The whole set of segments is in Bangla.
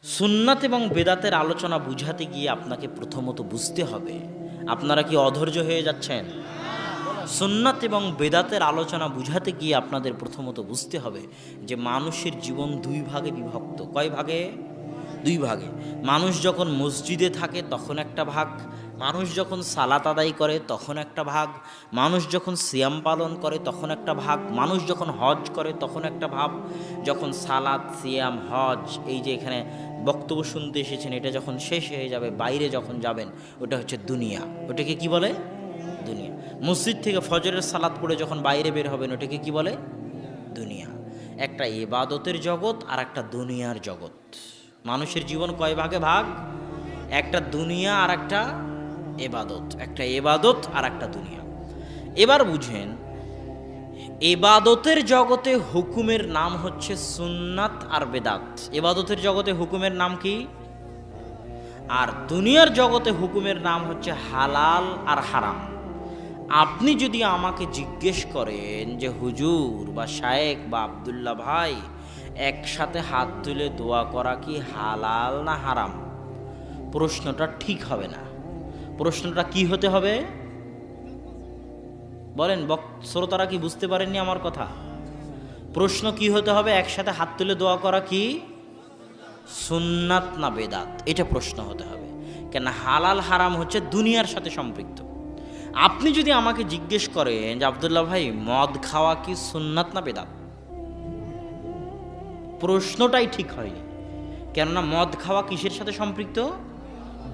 সুন্নাত এবং বেদাতের আলোচনা বুঝাতে গিয়ে আপনাকে প্রথমত বুঝতে হবে, আপনারা কি অধৈর্য হয়ে যাচ্ছেন? সুন্নাত এবং বেদাতের আলোচনা বুঝাতে গিয়ে আপনাদের প্রথমত বুঝতে হবে যে মানুষের জীবন দুই ভাগে বিভক্ত। কয় ভাগে? দুই ভাগে। মানুষ যখন মসজিদে থাকে তখন একটা ভাগ, মানুষ যখন সালাত আদায় করে তখন একটা ভাগ, মানুষ যখন সিয়াম পালন করে তখন একটা ভাগ, মানুষ যখন হজ করে তখন একটা ভাব। যখন সালাত, সিয়াম, হজ, এই যে এখানে বক্তব্য শুনতে এসেছেন, এটা যখন শেষ হয়ে যাবে, বাইরে যখন যাবেন, ওটা হচ্ছে দুনিয়া। ওটাকে কি বলে? দুনিয়া। মসজিদ থেকে ফজরের সালাত পড়ে যখন বাইরে বের হবেন, ওটাকে কি বলে? দুনিয়া। একটা ইবাদতের জগৎ আর একটা দুনিয়ার জগৎ। মানুষের জীবন কয় ভাগে ভাগ? একটা দুনিয়া আর একটা এবাদত, একটা এবাদত আর একটা দুনিয়া। এবার বুঝেন, এবাদতের জগতে হুকুমের নাম হচ্ছে সুন্নাত আর বেদাত। এবাদতের জগতে হুকুমের নাম কি? আর দুনিয়ার জগতে হুকুমের নাম হচ্ছে হালাল আর হারাম। আপনি যদি আমাকে জিজ্ঞেস করেন যে হুজুর বা শায়েখ বা আব্দুল্লাহ ভাই, একসাথে হাত তুলে দোয়া করা কি হালাল না হারাম? প্রশ্নটা ঠিক হবে না। প্রশ্নটা কি হতে হবে বলেন? শ্রোতারা কি বুঝতে পারেননি আমার কথা? প্রশ্ন কি হতে হবে? একসাথে হাত তুলে দোয়া করা কি সুন্নাত না বেদাত? এটা প্রশ্ন হতে হবে। কেন? হালাল হারাম হচ্ছে দুনিয়ার সাথে সম্পৃক্ত। আপনি যদি আমাকে জিজ্ঞেস করেন যে আব্দুল্লাহ ভাই, মদ খাওয়া কি সুন্নাত না বেদাত, প্রশ্নটাই ঠিক হয়নি। কেননা মদ খাওয়া কিসের সাথে সম্পৃক্ত?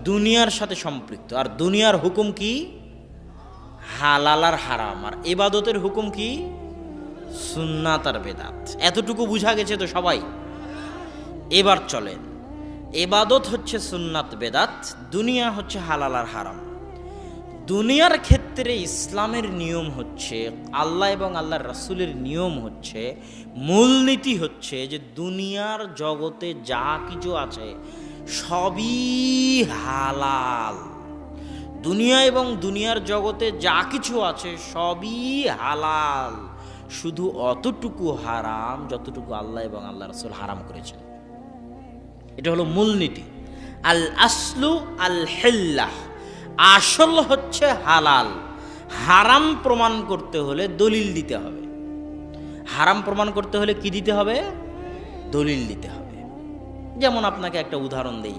দুনিয়ার সাথে সম্পৃক্ত। আর দুনিয়ার হুকুম কি? হালাল আর হারাম। আর ইবাদতের হুকুম কি? সুন্নাত আর বেদাত। এতটুকু বুঝা গেছে তো সবাই? এবার চলেন, ইবাদত হচ্ছে সুন্নাত বেদাত, দুনিয়া হচ্ছে হালাল আর হারাম। দুনিয়ার ক্ষেত্রে ইসলামের নিয়ম হচ্ছে, আল্লাহ এবং আল্লাহর রাসূলের নিয়ম হচ্ছে, মূলনীতি হচ্ছে যে দুনিয়ার জগতে যা কিছু আছে সবই হালাল। দুনিয়া এবং দুনিয়ার জগতে যা কিছু আছে সবই হালাল, শুধু অতটুকু হারাম যতটুকু আল্লাহ এবং আল্লাহ রাসূল হারাম করেছেন। এটা হলো মূলনীতি। আল আসলু আল হিল্লাহ, আসল হচ্ছে হালাল। হারাম প্রমাণ করতে হলে দলিল দিতে হবে। হারাম প্রমাণ করতে হলে কি দিতে হবে? দলিল দিতে হবে। যেমন আপনাকে একটা উদাহরণ দেই।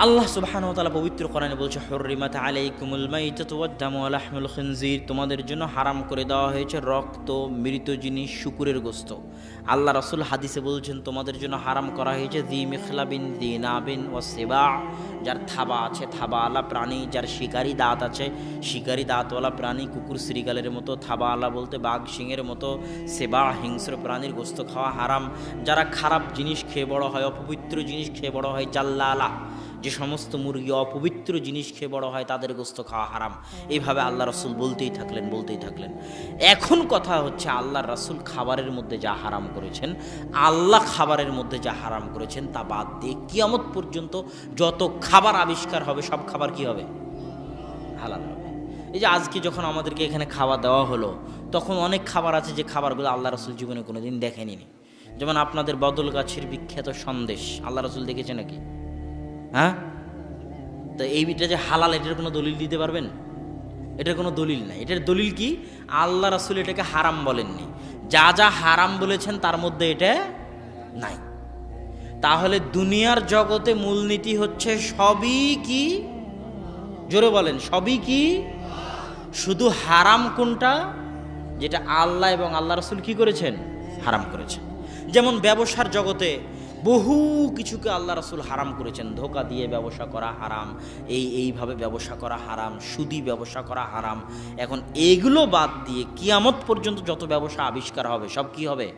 আল্লাহ সুবহানাহু ওয়া তাআলা পবিত্র কোরআনে বলছে, হুররিমাত আলাইকুমুল মাইতাতু ওয়াদ-দামু ওয়া লাহমুল খিনজির, তোমাদের জন্য হারাম করে দেওয়া হয়েছে রক্ত, মৃত জিনিস, শুকুরের গোশত। আল্লাহ রাসূল হাদিসে বলছেন, তোমাদের জন্য হারাম করা হয়েছে জি মিখলাবিন, জি নাবিন ওয়া সিবা, যার থাবা আছে, থাবাওয়ালা প্রাণী, যার শিকারি দাঁত আছে, শিকারি দাঁতওয়ালা প্রাণী, কুকুর শ্রীগালের মতো, থাবাওয়ালা বলতে বাঘ সিংহের মতো, সেবা হিংস্র প্রাণীর গোশত খাওয়া হারাম। যারা খারাপ জিনিস খেয়ে বড় হয়, অপবিত্র জিনিস খেয়ে বড় হয়, জাল্লালা, যে সমস্ত মুরগি অপবিত্র জিনিস খেয়ে বড় হয়, তাদের গোশত খাওয়া হারাম। এইভাবে আল্লাহ রাসূল বলতেই থাকলেন। এখন কথা হচ্ছে, আল্লাহ রাসূল খাবারের মধ্যে যা হারাম করেছেন, আল্লাহ খাবারের মধ্যে যা হারাম করেছেন, তা বাদ দিয়ে কিয়ামত পর্যন্ত যত খাবার আবিষ্কার হবে সব খাবার কি হবে? হালাল হবে। এই যে আজকে যখন আমাদেরকে এখানে খাওয়া দেওয়া হলো, তখন অনেক খাবার আছে যে খাবারগুলো আল্লাহ রাসূল জীবনে কোনোদিন দেখেনি। যেমন আপনাদের বদলগাছির বিখ্যাত সন্দেশ, আল্লাহ রাসূল দেখেছে নাকি? হ্যাঁ? তো এইটা যে হালাল, এটার কোনো দলিল দিতে পারবেন? এটার কোনো দলিল নাই। এটার দলিল কি? আল্লাহ রাসূল এটাকে হারাম বলেননি। যা যা হারাম বলেছেন তার মধ্যে এটা নাই। তাহলে দুনিয়ার জগতে মূলনীতি হচ্ছে সবই কি? জোরে বলেন, সবই কি? শুধু হারাম কোনটা? যেটা আল্লাহ এবং আল্লাহ রাসূল কি করেছেন? হারাম করেছেন। যেমন ব্যবসার জগতে বহু কিছুকে আল্লাহ রাসূল হারাম করেছেন। ধোঁকা দিয়ে ব্যবসা করা হারাম, এইভাবে ব্যবসা করা হারাম, সুদি ব্যবসা করা হারাম। এখন এগুলো বাদ দিয়ে কিয়ামত পর্যন্ত যত ব্যবসা আবিষ্কার হবে সব কি হবে?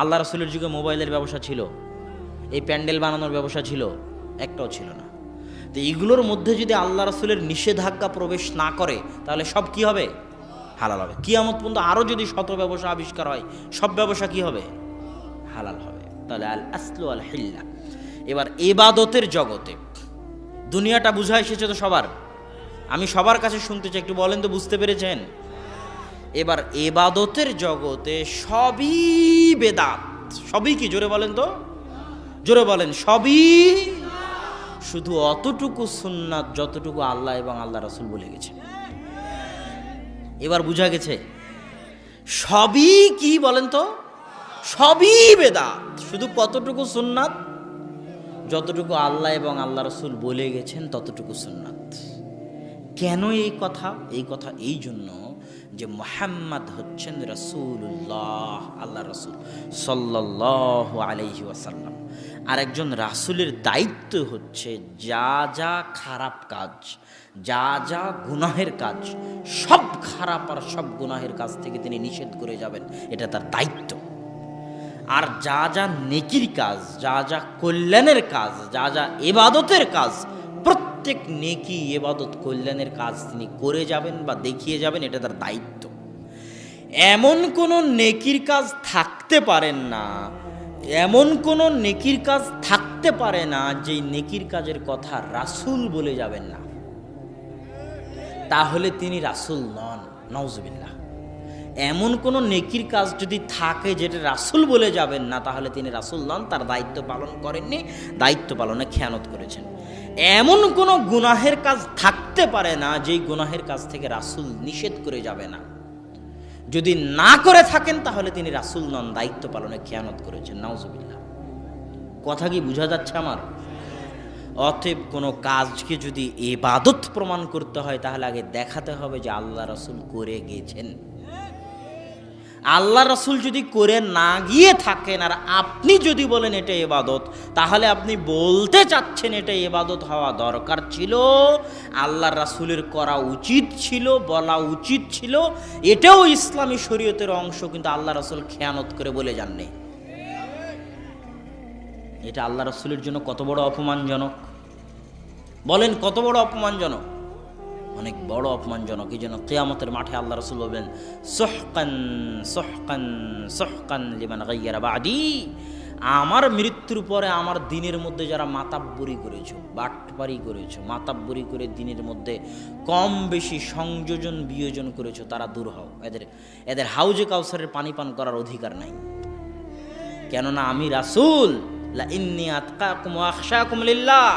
আল্লাহ রাসূলের যুগে মোবাইলের ব্যবসা ছিল, এই প্যান্ডেল বানানোর ব্যবসা ছিল? একটাও ছিল না। তো এগুলোর মধ্যে যদি আল্লাহ রাসূলের নিষেধাজ্ঞা প্রবেশ না করে, তাহলে সব কি হবে? হালাল হবে। কিয়ামত পর্যন্ত আরও যদি শত ব্যবসা আবিষ্কার হয়, সব ব্যবসা কি হবে? হালাল হবে। তাহলে আল আসলু আল হিল্লা। এবার ইবাদতের জগতে দুনিয়াটা বুঝা এসেছে তো সবার? আমি সবার কাছে শুনতে চাই, একটু বলেন তো বুঝতে পেরেছেন? এবার ইবাদতের জগতে সবই বেদাত। সবই কি? জোরে বলেন তো। জোরে বলেন সবই, শুধু অতটুকু সুন্নাত যতটুকু আল্লাহ এবং আল্লাহ রাসূল বলে গেছে। এবার বুঝা গেছে সবই কি বলেন তো? সবই বেদাত, শুধু কতটুকু সুন্নাত? যতটুকু আল্লাহ এবং আল্লাহ রাসূল বলে গেছেন ততটুকু সুন্নাত। কেন এই কথা? এই কথা এই জন্য যে মুহাম্মদ হচ্ছেন রাসূলুল্লাহ, আল্লাহ রাসূল সাল্লাল্লাহু আলাইহি ওয়াসাল্লাম। আর একজন রাসূলের দায়িত্ব হচ্ছে যা যা খারাপ কাজ, যা যা গুনাহের কাজ, সব খারাপ আর সব গুনাহের কাজ থেকে তিনি নিষেধ করে যাবেন, এটা তার দায়িত্ব। আর যা যা নেকির কাজ, যা যা কল্যাণের কাজ, যা যা ইবাদতের কাজ, প্রত্যেক নেকি ইবাদত কল্যাণের কাজ তিনি করে যাবেন বা দেখিয়ে যাবেন, এটা তার দায়িত্ব। এমন কোনো নেকির কাজ থাকতে পারেন না, এমন কোনো নেকির কাজ থাকতে পারে না যেই নেকির কাজের কথা রাসূল বলে যাবেন না, তাহলে তিনি রাসূল নন। নাউজুবিল্লাহ। এমন কোনো নেকির কাজ যদি থাকে যেটা রাসূল বলে যাবেন না, তাহলে তিনি রাসূল নন, তার দায়িত্ব পালন করেননি, দায়িত্ব পালনে খেয়ানত করেছেন। এমন কোনো গুনাহের কাজ থাকতে পারে না যেই গুনাহের কাজ থেকে রাসূল নিষেধ করে যাবে না, যদি না করে থাকেন তাহলে তিনি রাসূল নন, দায়িত্ব পালনে খেয়ানত করেছেন। নাউজুবিল্লাহ। কথা কি বোঝা যাচ্ছে আমার? অতএব কোনো কাজকে যদি ইবাদত প্রমাণ করতে হয় তাহলে আগে দেখাতে হবে যে আল্লাহ রাসূল করে গেছেন। আল্লাহ রাসূল যদি করে না গিয়ে থাকেন আর আপনি যদি বলেন এটা ইবাদত, তাহলে আপনি বলতে চাচ্ছেন এটা ইবাদত হওয়া দরকার ছিল, আল্লাহ রাসূলের করা উচিত ছিল, বলা উচিত ছিল, এটাও ইসলামী শরীয়তের অংশ, কিন্তু আল্লাহ রাসূল খেয়ানত করে বলে যাননি। এটা আল্লাহ রাসূলের জন্য কত বড় অপমানজনক বলেন, কত বড় অপমানজনক? অনেক বড় অপমানজনক। এই জন্য কিয়ামতের মাঠে আল্লাহ রাসূল বলবেন সুহকান সুহকান সুহকান লিমান গায়্যারা বাদি, আমার মৃত্যুর পরে আমার দিনের মধ্যে যারা মাতাব্বরি করেছো, বাটপারি করেছো, মাতাব্বরি করে দিনের মধ্যে কম বেশি সংযোজন বিয়োজন করেছো, তারা দূর হও, এদের হাউজে কাউসারের পানি পান করার অধিকার নাই। কেননা আমি রাসূল, লা ইন্নী আতকাকুম ওয়া আখশাকুম লিল্লাহ,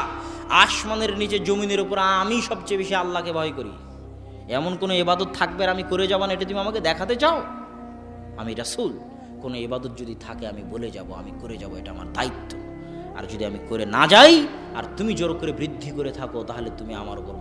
আসমানের নিচে জমিনের উপর আমি সবচেয়ে বেশি আল্লাহকে ভয় করি। এমন কোনো ইবাদত থাকবে আর আমি করে যাব না, এটা তুমি আমাকে দেখাতে চাও? আমি রাসূল, কোনো ইবাদত যদি থাকে আমি বলে যাব, আমি করে যাব, এটা আমার দায়িত্ব। আর যদি আমি করে না যাই আর তুমি জোর করে বৃদ্ধি করে থাকো, তাহলে তুমি আমার উপর